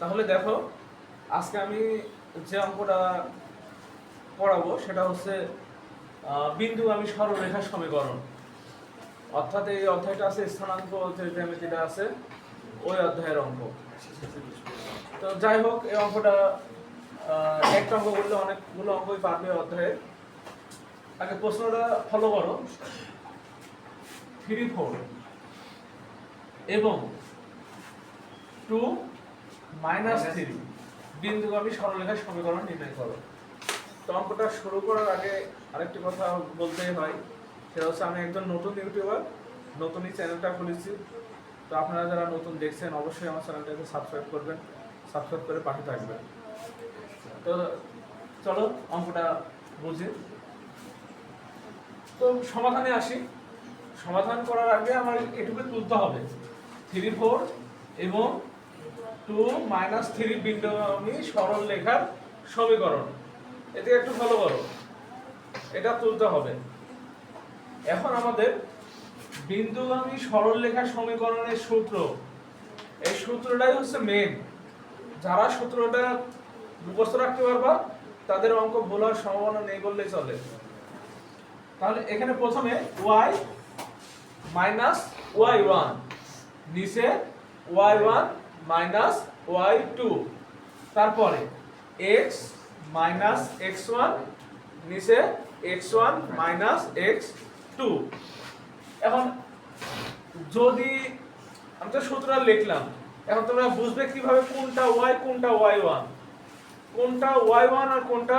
তাহলে দেখো আজকে আমি যে অঙ্কটা পড়াবো সেটা হচ্ছে বিন্দুগামী সরলরেখার সমীকরণ। অর্থাৎ এই অধ্যায়টা আছে স্থানাঙ্ক জ্যামিতিটা আছে ওই অধ্যায়ের অঙ্ক। তো যাই হোক, এই অঙ্কটা একটা অঙ্ক করলে অনেকগুলো অঙ্কই পারবে অধ্যায়ে। আগে প্রশ্নটা ফলো করো। 3, 4 এবং 2, -3 বিন্দুগামী সরলরেখার সমীকরণ নির্ণয় করো। তো অঙ্কটা শুরু করার আগে আরেকটি কথা বলতেই হয়, সেটা হচ্ছে আমি একজন নতুন ইউটিউবার, নতুনই চ্যানেলটা খুলেছি। তো আপনারা যারা নতুন দেখছেন অবশ্যই আমার চ্যানেলটাকে সাবস্ক্রাইব করবেন, সাবস্ক্রাইব করে পাশে থাকবেন। তো চলো অঙ্কটা বুঝি। তো সমাধানে আসি। সমাধান করার আগে আমার এটুকু তুলতে হবে 3, 4 এবং 2, -3 বিন্দুগামী সরলরেখার সমীকরণ। এতে একটু ভালো করো, এটা তুলতে হবে। এখন আমাদের বিন্দুগামী সরলরেখার সমীকরণের সূত্র, এই সূত্রটাই হচ্ছে মেন। যারা সূত্রটা মুখস্থ রাখতে পারবা তাদের অঙ্ক ভুল হওয়ার সম্ভাবনা নেই বললেই চলে। তাহলে এখানে প্রথমে y - y1, নিচে y1 - y2, তারপরে x - x1, নিচে x1 - x2। এখন যদি আমি তো সূত্রটা লিখলাম, এখন তোমরা বুঝবে কিভাবে কোনটা y কোনটা y1, কোনটা y1 আর কোনটা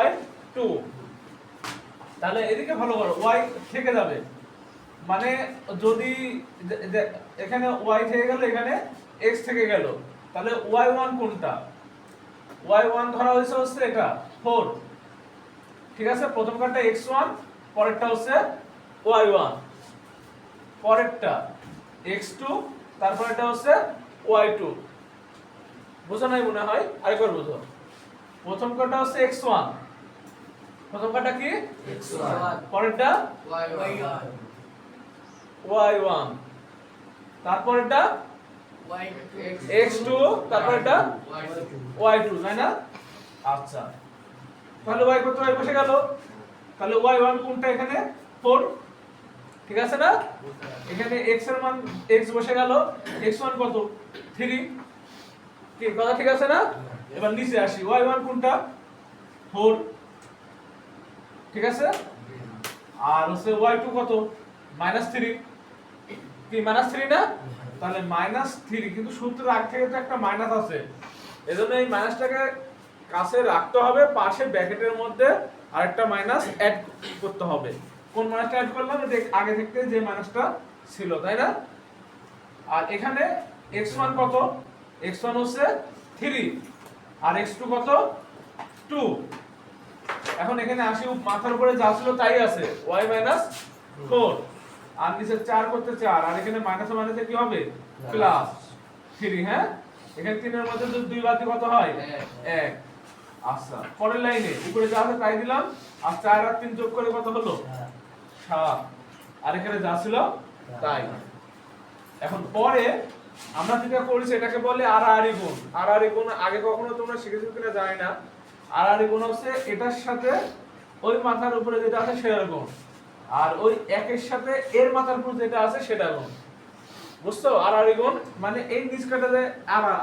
y2। তাহলে এদিকে ভালো করো, y থেকে যাবে, মানে যদি এখানে y থেকে গেল, এখানে x থেকে গেল, তাহলে y1 কোনটা? y1 ধরা হয়েছে হচ্ছে এটা 4, ঠিক আছে। প্রথম কারটা x1, পরেরটা হচ্ছে y1, পরেরটা x2, তারপর এটা হচ্ছে y2। বুঝো নাই মনে হয়? আরেকবার বুঝো। প্রথম কারটা হচ্ছে x1, প্রথম কারটা কি x1, পরেরটা y1, তারপর এটা x2, তারপর এটা y2, তাই না? আচ্ছা, তাহলে y কত? y বসে গেল। তাহলে y1 কোনটা? এখানে 4, ঠিক আছে না? এখানে x এর মান x বসে গেল, x1 কত? 3, কি কথা ঠিক আছে না? এবার নিচে আসি, y1 কোনটা? 4, ঠিক আছে। আর হচ্ছে y2 কত? -3, কি -3 না? তাহলে -3, কিন্তু সূত্রের আগ থেকে তো একটা মাইনাস আছে, এজন্য এই মাইনাসটাকে কাছে রাখতে হবে, পাশে ব্র্যাকেটের মধ্যে আরেকটা মাইনাস অ্যাড করতে হবে। কোন মাইনাসটা অ্যাড করলাম? আগে থেকে যে মাইনাসটা ছিল, তাই না? আর এখানে x1 কত? x1 হচ্ছে 3, আর x2 কত? 2। এখন এখানে আসি, মাথার উপরে যা ছিল তাই আছে, y - 4, আর নিচে 4 করতে 4, আর এখানে মাইনাসে মাইনাসে কি হবে? প্লাস 3, হ্যাঁ। এখানে 3 এর মধ্যে যদি 2 বাদ দিই কত হয়? 1। আচ্ছা, পরের লাইনে উপরে যা আছে তাই দিলাম, আর 4 আর 3 যোগ করে কত হলো? 7। আর এখানে যা ছিল তাই। এখন পরে আমরা যেটা করেছি এটাকে বলে আড়াআড়ি গুণ। আড়াআড়ি গুণ আগে কখনো তোমরা শিখেছো কিনা জানি না। আড়াআড়ি গুণ হচ্ছে এটার সাথে ওই মাথার উপরে যেটা আছে সেটার গুণ, আর ওই একের সাথে এর মাথার উপর যেটা আছে সেটা গুণ। বুঝছো? আড়াআড়ি গুণ মানে এই নিচ কাটাতে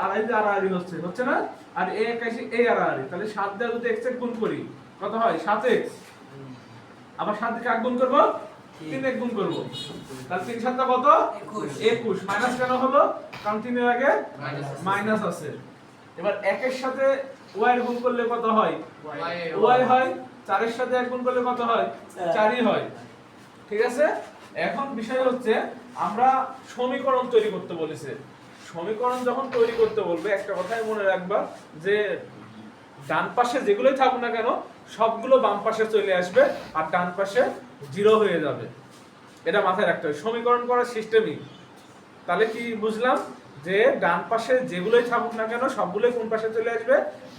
আড়াই যে আড়াআড়ি হচ্ছে না? আর এই একাশি এই আড়াআড়ি, তাহলে 7 দিয়ে যদি x এর গুণ করি কত হয়? 7x। আবার 7 দিয়ে কাক গুণ করব? 3x গুণ করব। তাহলে 3 7 কত? 21। মাইনাস কেন হলো? কারণ 3 এর আগে মাইনাস আছে। এবার 1 এর সাথে y এর গুণ করলে কত হয়? y হয়। 4 এর সাথে 1 গুণ করলে কত হয়? 4ই হয়, ঠিক আছে। এখন বিষয় হচ্ছে আমরা সমীকরণ তৈরি করতে বলেছে। সমীকরণ যখন তৈরি করতে বলবে একটা কথাই মনে রাখবা, যে ডান পাশে যেগুলোই থাকুক না কেন সবগুলো বাম পাশে চলে আসবে, আর ডান পাশে 0 হয়ে যাবে। এটা মাথায় রাখতে হবে সমীকরণ করার সিস্টেমই। তাহলে কি বুঝলাম? যে ডান পাশে যেগুলোই থাকুক না কেন সবগুলোই কোন পাশে চলে আসবে?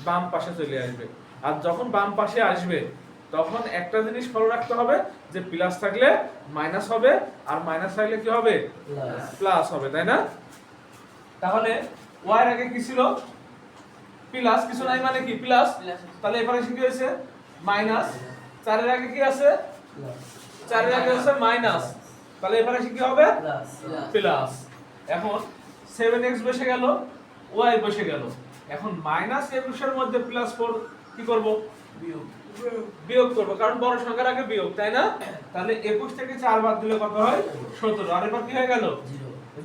বাম পাশে চলে আসবে। আর যখন বাম পাশে আসবে তখন একটা জিনিস ফলো রাখতে হবে, যে প্লাস থাকলে মাইনাস হবে, আর মাইনাস থাকলে কি হবে? প্লাস হবে, তাই না? তাহলে y এর আগে কি ছিল প্লাস, কিছু নাই মানে কি প্লাস, তাহলে এবারে কি হয়েছে মাইনাস, 4 এর আগে কি আছে 4 এর আগে আছে মাইনাস, তাহলে এবারে কি হবে প্লাস। এখন 7x বসে গেল, y বসে গেল। এখন মাইনাস 21 এর মধ্যে প্লাস 4 কি করব বিয়োগ করব, কারণ বড় সংখ্যার আগে বিয়োগ, তাই না? তাহলে 21 থেকে 4 বাদ দিলে কত হয় 17, আর এবার কি হয়ে গেল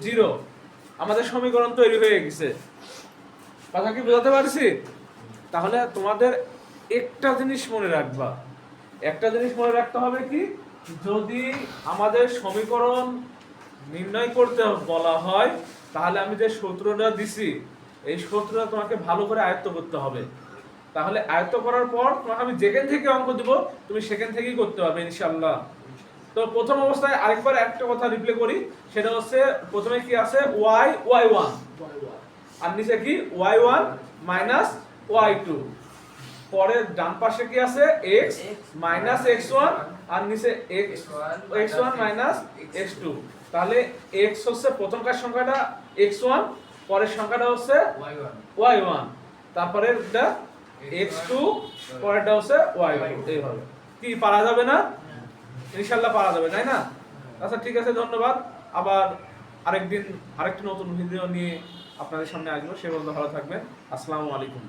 0। আমাদের সমীকরণ তৈরি হয়ে গেছে। কথা কি বুঝাতে পারছি? তাহলে তোমাদের একটা জিনিস মনে রাখবা, একটা জিনিস মনে রাখতে হবে কি, যদি আমাদের সমীকরণ নির্ণয় করতে বলা হয় তাহলে আমি যে সূত্রটা দিছি এই সূত্রটা তোমাকে ভালো করে আয়ত্ত করতে হবে। তাহলে আয়ত্ত করার পর তোমাকে আমি যেখান থেকে অঙ্ক দিব তুমি সেখান থেকেই করতে পারবে ইনশাআল্লাহ। তো প্রথম অবস্থায় আরেকবার একটা কথা রিপ্লে করি, সেটা হচ্ছে প্রথমে কি আছে y1 আর নিচে কি y1 মাইনাস y2, পরে ডান পাশে কি আছে x মাইনাস x1 আর নিচে x1 মাইনাস x2। তাহলে x হচ্ছে প্রথমকার সংখ্যাটা x1, পরের সংখ্যাটা হচ্ছে y1, তারপরে এটা x2, পরেরটা হচ্ছে y2। এইভাবে কি পারা যাবে না? ইনশাআল্লাহ পারা যাবে, তাই না? আচ্ছা ঠিক আছে, ধন্যবাদ। আবার আরেকদিন আরেকটি নতুন ভিডিও নিয়ে আপনাদের সামনে আসবো। সে পর্যন্ত ভালো থাকবেন। আসসালামু আলাইকুম।